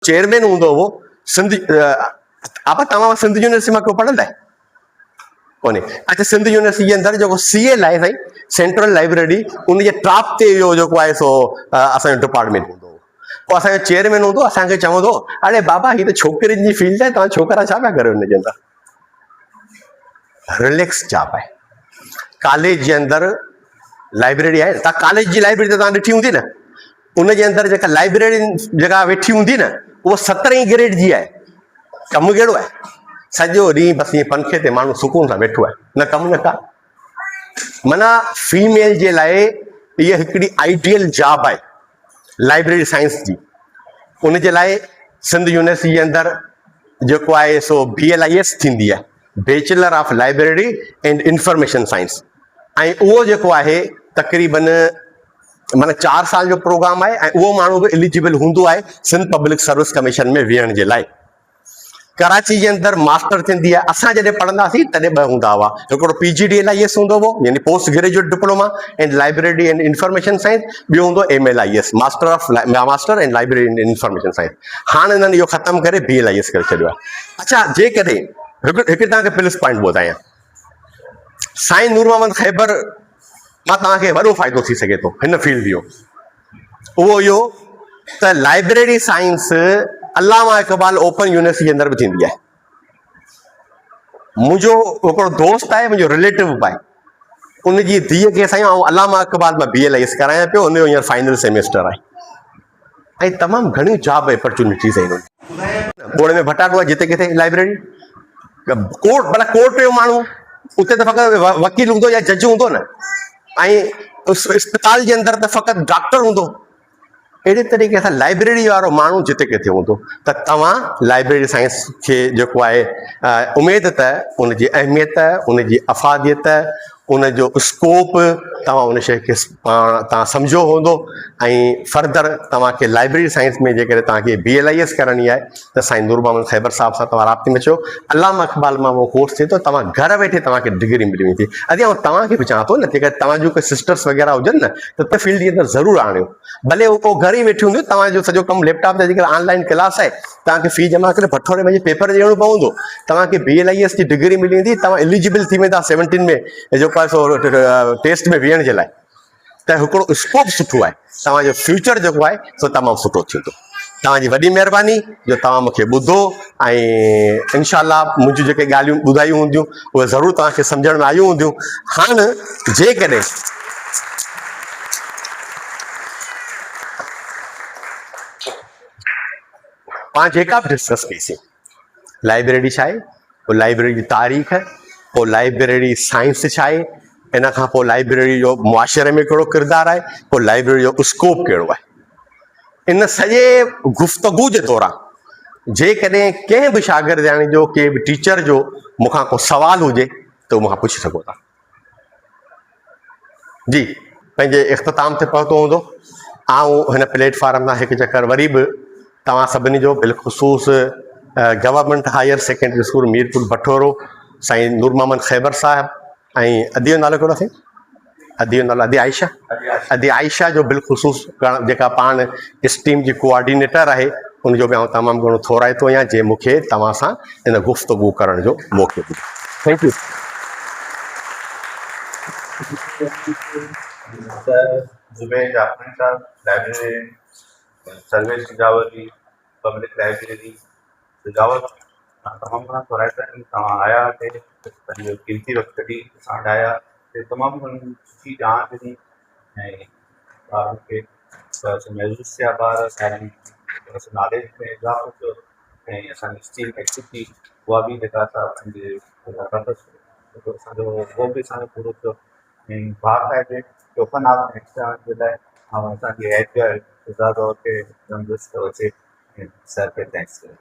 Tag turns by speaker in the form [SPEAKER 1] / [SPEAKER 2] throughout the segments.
[SPEAKER 1] Chairman हूंदो हुओ सिंध आपा तव्हां सिंध यूनिवर्सिटी मां को पढ़ंदा कोन्हे। अच्छा, सिंध यूनिवर्सिटी जे अंदरि जेको CA लाइ साईं सेंट्रल लाइब्रेरी उनजे टॉप ते इहो जेको आहे सो असांजो डिपार्टमेंट हूंदो हुओ। पोइ असांजो चेयरमैन हूंदो असांखे चवंदो, अरे बाबा हीअ त छोकिरियुनि जी फील्ड आहे, तव्हां छोकिरा छा पिया कयो हिनजे अंदरि? रिलैक्स जॉब आहे। कॉलेज जे अंदरि लाइब्रेरी आहे, तव्हां कॉलेज जी लाइब्रेरी त तव्हां ॾिठी हूंदी न, उनजे अंदरि जेका लाइब्रेरी जेका वेठी हूंदी न उहा 17 ग्रेड जी आहे। कमु कहिड़ो आहे? सॼो ॾींहुं बसि ईअं पंखे ते माण्हू सुकून सां वेठो आहे, न कमु न का। माना फीमेल जे लाइ इहा हिकिड़ी आइडियल जॉब आहे लाइब्रेरी साइंस जी। उनजे लाइ सिंध यूनिवर्सिटी जे अंदरि जेको आहे सो BLIS थींदी आहे, bachelor of library and information science. ऐं उहो जेको आहे तक़रीबन माना 4 साल जो प्रोग्राम आहे ऐं उहो माण्हू बि एलिजिबल हूंदो आहे सिंध पब्लिक सर्विस कमीशन में विहण जे लाइ। कराची जे अंदरि मास्टर थींदी आहे। असां जॾहिं पढ़ंदासीं तॾहिं 2 हूंदा हुआ, हिकिड़ो PGDLIS हूंदो हुओ यानी post graduate diploma and library and information science, ॿियो हूंदो MLIS master and library and information science. हाणे हिननि इहो ख़तमु करे BLIS करे छॾियो आहे। अच्छा, जेकॾहिं हिकु तव्हांखे प्लस पॉइंट ॿुधायां, साईं नूर मोहम्मद खैबर मां तव्हांखे वॾो फ़ाइदो थी सघे थो हिन फील्ड जो, उहो इहो त लाइब्रेरी साइंस अल्लामा इक़बाल ओपन यूनिवर्सिटी जे अंदरि बि थींदी आहे। मुंहिंजो हिकिड़ो दोस्त आहे, मुंहिंजो रिलेटिव बि आहे, उनजी धीअ खे साईं ऐं अल्लामा इक़बाल मां BLIS करायां पियो, उनजो हींअर फाइनल सेमेस्टर आहे। ऐं तमामु घणियूं जॉब अपॉर्चुनिटीज़ आहिनि। बोड़े में भटाटो आहे, जिते किथे लाइब्रेरी। कोर्ट भला कोर्ट जो माण्हू उते त फ़क़ति वकील हूंदो या जज हूंदो न, ऐं अस्पताल जे अंदरि त फ़क़ति डॉक्टर हूंदो। अहिड़े तरीक़े सां लाइब्रेरी वारो माण्हू जिते किथे हूंदो त तव्हां लाइब्रेरी साइंस खे जेको आहे उमेद त उनजी अहमियत, उनजी अफ़ादियत, उनजो स्कोप तव्हां उन शइ खे पाण तव्हां सम्झो हूंदो। ऐं फर्दर तव्हांखे लाइब्रेरी साइंस में जेकॾहिं तव्हांखे BLIS करणी आहे त साईं नूर मोहम्मद खैबर साहिब सां तव्हां राब्ते में अचो। अल्लामा इक़बाल मां उहो कोर्स थिए थो, तव्हां घर वेठे तव्हांखे डिग्री मिली वेंदी। अॼु आउं तव्हांखे बि चवां थो न, जेकर तव्हांजूं कोई सिस्टर्स वग़ैरह हुजनि न त फील्ड जे अंदरि ज़रूरु आणियो। भले उहो घर ई वेठी हूंदियूं, तव्हांजो सॼो कमु लैपटॉप ते जेकर ऑनलाइन क्लास आहे, तव्हांखे फी जमा करे भठोरे में पेपर ॾियणो पवंदो, तव्हांखे BLIS जी डिग्री मिली वेंदी, तव्हां एलिजिबल थी वेंदा 17 में जेको आहे सो टेस्ट में विहण जे लाइ। त हिकिड़ो स्कोप सुठो आहे, तव्हांजो फ्यूचर जेको आहे सो तमामु सुठो थींदो। तव्हांजी वॾी महिरबानी जो तव्हां मूंखे ॿुधो, ऐं इंशाअल्लाह मुंहिंजूं जेके ॻाल्हियूं ॿुधायूं हूंदियूं उहे ज़रूरु तव्हांखे सम्झण में आयूं हूंदियूं। हाणे जेकॾहिं पाण जेका बि डिस्कस कईसीं, लाइब्रेरी छा आहे, पोइ लाइब्रेरी जी तारीख़, पोइ लाइब्रेरी साइंस छा आहे, इन खां पोइ लाइब्रेरी जो मुआशरे में कहिड़ो किरदारु आहे, पोइ लाइब्रेरी जो स्कोप कहिड़ो आहे। इन सॼे गुफ़्तगू जे दौरान जेकॾहिं कंहिं बि शागिर्दाणी जो, कंहिं बि टीचर जो मूंखां को सुवालु हुजे त उहो मूंखां पुछी सघो था। जी, पंहिंजे इख़्तिताम ते पहुतो हूंदो। आउं हिन प्लेटफॉर्म तां हिकु चकर वरी बि तव्हां सभिनी जो बिलख़ुसूस government higher secondary school Mirpur Bathoro Sain Noor Mohammad Khyber साहिबु ऐं अदी जो नालो कहिड़ो साईं? अदी जो नालो अदी आयशा जो बिलख़ुसूस जेका पाण स्टीम जी कोऑर्डिनेटर आहे, उनजो बि आउं तमामु घणो थोराइतो आहियां जंहिं मूंखे तव्हां सां इन गुफ़्तगू करण जो मौक़ो ॾिनो। Thank you.
[SPEAKER 2] जुबैर जाफरी साहब, लाइब्रेरी सर्विस सजावटी पब्लिक लाइब्रेरी सजावट तमामु घणा थोराइता आहिनि। तव्हां आया हिते पंहिंजो कीमती वक़्तु कढी असां वटि आया, तमामु घणी सुठी ॼाण ॾिनी ऐं ॿारनि खे महज़ूज़ थिया, ॿार नॉलेज में इज़ाफ़ो थियो ऐं असांजी स्टीम एक्टिविटी उहा बि जेका असां पंहिंजे पर्पज़ असांजो उहो बि असांजो पूरो थियो। ऐं Bharat library open of extern जे लाइ ऐं असांजी हेड गुज़ार दौर खे तंदुरुस्त अचे ऐं सर खे थैंक्स कयो।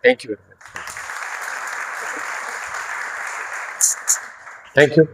[SPEAKER 1] Thank you very much. Thank U.